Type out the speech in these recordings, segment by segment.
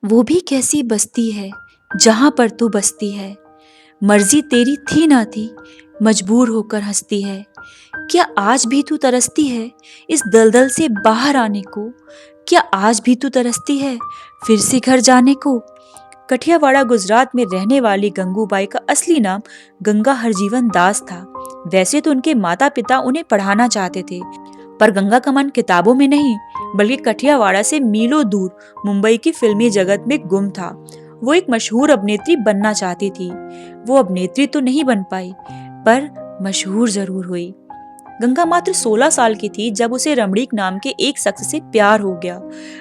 वो भी कैसी बस्ती है जहाँ पर तू बसती है। मर्जी तेरी थी ना थी, मजबूर होकर हंसती है। क्या आज भी तू तरसती है इस दलदल से बाहर आने को? क्या आज भी तू तरसती है फिर से घर जाने को? कठियावाड़ा गुजरात में रहने वाली गंगूबाई का असली नाम गंगा हरजीवन दास था। वैसे तो उनके माता पिता उन्हें पढ़ाना चाहते थे, पर गंगा का मन किताबों में नहीं बल्कि कठियावाड़ा से मीलों दूर मुंबई की फिल्मी जगत में गुम था। वो एक मशहूर अभिनेत्री बनना चाहती थी। वो अभिनेत्री तो नहीं बन पाई, पर मशहूर जरूर हुई। गंगा मात्र 16 साल की थी जब उसे रमणीक नाम के एक शख्स से प्यार हो गया।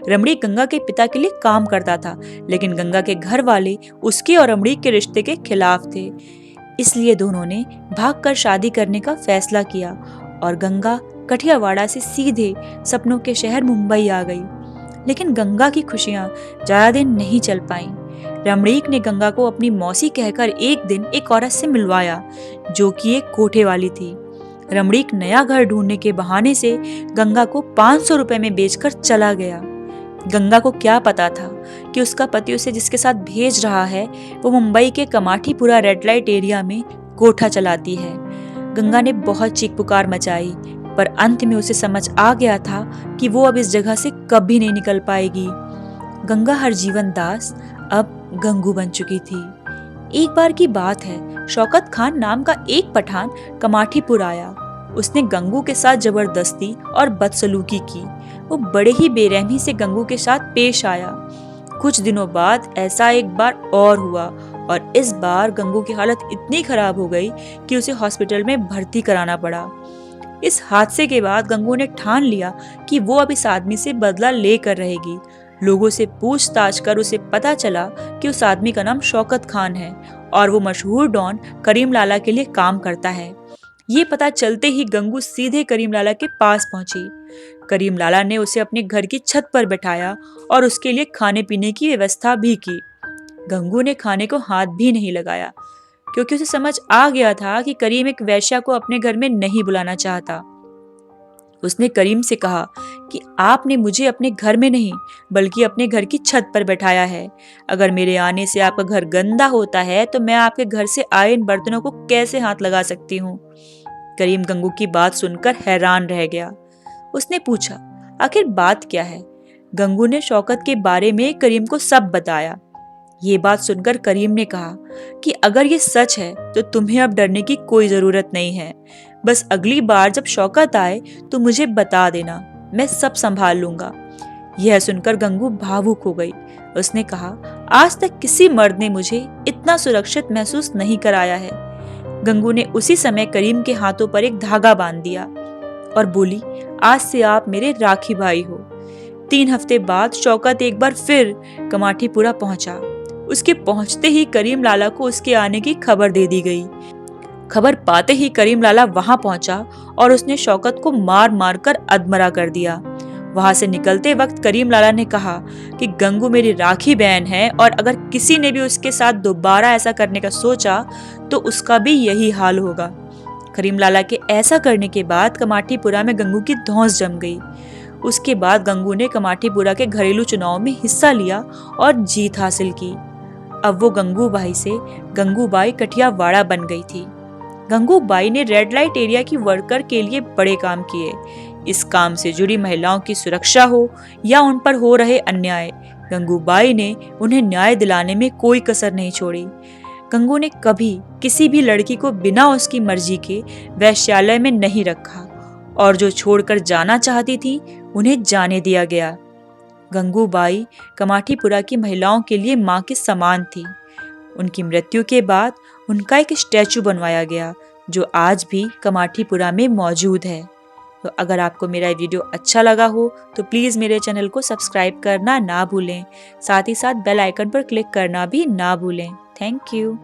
रमणीक गंगा के पिता के लिए काम करता था, लेकिन गंगा के घर वाले उसके और रमणीक के रिश्ते के खिलाफ थे। इसलिए दोनों ने भागकर शादी करने का फैसला किया और गंगा कठियावाड़ा से सीधे सपनों के शहर मुंबई आ गई। लेकिन गंगा की खुशियां ज्यादा दिन नहीं चल पाईं। रमणीक ने गंगा को अपनी मौसी कहकर एक दिन एक औरत से मिलवाया, जो कि एक कोठे वाली थी। रमणीक नया घर ढूंढने के बहाने से गंगा को 500 रुपए में बेचकर चला गया। गंगा को क्या पता था कि उसका पति उसे जिसके साथ भेज रहा है वो मुंबई के कमाठीपुरा रेड लाइट एरिया में कोठा चलाती है। गंगा ने बहुत चीख पुकार मचाई, पर अंत में उसे समझ आ गया था कि वो अब इस जगह से कभी नहीं निकल पाएगी। गंगा हरजीवन दास अब गंगू बन चुकी थी। एक बार की बात है, शौकत खान नाम का एक पठान कमाठीपुर आया। उसने गंगू के साथ जबरदस्ती और बदसलूकी की। वो बड़े ही बेरहमी से गंगू के साथ पेश आया। कुछ दिनों बाद ऐसा एक बार और हुआ, और इस बार गंगू की हालत इतनी खराब हो गई कि उसे हॉस्पिटल में भर्ती कराना पड़ा। इस हादसे के बाद गंगू ने ठान लिया कि वो अब इस आदमी से बदला लेकर रहेगी। लोगों से पूछताछ कर उसे पता चला कि उस आदमी का नाम शौकत खान है और वो मशहूर डॉन करीम लाला के लिए काम करता है। ये पता चलते ही गंगू सीधे करीम लाला के पास पहुंची। करीम लाला ने उसे अपने घर की छत पर बैठाया और उसके लिए खाने पीने की व्यवस्था भी की। गंगू ने खाने को हाथ भी नहीं लगाया, क्योंकि उसे समझ आ गया था कि करीम एक वेश्या को अपने घर में नहीं बुलाना चाहता। उसने करीम से कहा कि आपने मुझे अपने घर में नहीं बल्कि अपने घर की छत पर बैठाया है। अगर मेरे आने से आपका घर गंदा होता है तो मैं आपके घर से आए इन बर्तनों को कैसे हाथ लगा सकती हूँ। करीम गंगू की बात सुनकर हैरान रह गया। उसने पूछा, आखिर बात क्या है? गंगू ने शौकत के बारे में करीम को सब बताया। ये बात सुनकर करीम ने कहा कि अगर ये सच है तो तुम्हें अब डरने की कोई जरूरत नहीं है। बस अगली बार जब शौकत आए तो मुझे बता देना, मैं सब संभाल लूंगा। यह सुनकर गंगू भावुक हो गई। उसने कहा, आज तक किसी मर्द ने मुझे इतना सुरक्षित महसूस नहीं कराया है। गंगू ने उसी समय करीम के हाथों पर एक धागा बांध दिया और बोली, आज से आप मेरे राखी भाई हो। 3 हफ्ते बाद शौकत एक बार फिर कमाठीपुरा पहुंचा। उसके पहुंचते ही करीम लाला को उसके आने की खबर दे दी गई। खबर पाते ही करीम लाला वहां पहुंचा और उसने शौकत को मार मार कर अधमरा कर दिया। वहां से निकलते वक्त करीम लाला ने कहा कि गंगू मेरी राखी बहन है और अगर किसी ने भी उसके साथ दोबारा ऐसा करने का सोचा तो उसका भी यही हाल होगा। करीम लाला के ऐसा करने के बाद कमाठीपुरा में गंगू की धौंस जम गई। उसके बाद गंगू ने कमाठीपुरा के घरेलू चुनाव में हिस्सा लिया और जीत हासिल की। अब वो गंगूबाई से गंगूबाई कठियावाड़ा बन गई थी। गंगूबाई ने रेड लाइट एरिया की वर्कर के लिए बड़े काम किए। इस काम से जुड़ी महिलाओं की सुरक्षा हो या उन पर हो रहे अन्याय, गंगूबाई ने उन्हें न्याय दिलाने में कोई कसर नहीं छोड़ी। गंगू ने कभी किसी भी लड़की को बिना उसकी मर्जी के वेश्यालय में नहीं रखा और जो छोड़कर जाना चाहती थी उन्हें जाने दिया गया। गंगूबाई कमाठीपुरा की महिलाओं के लिए मां के समान थी। उनकी मृत्यु के बाद उनका एक स्टैचू बनवाया गया जो आज भी कमाठीपुरा में मौजूद है। तो अगर आपको मेरा वीडियो अच्छा लगा हो तो प्लीज़ मेरे चैनल को सब्सक्राइब करना ना भूलें। साथ ही साथ बेल आइकन पर क्लिक करना भी ना भूलें। Thank you.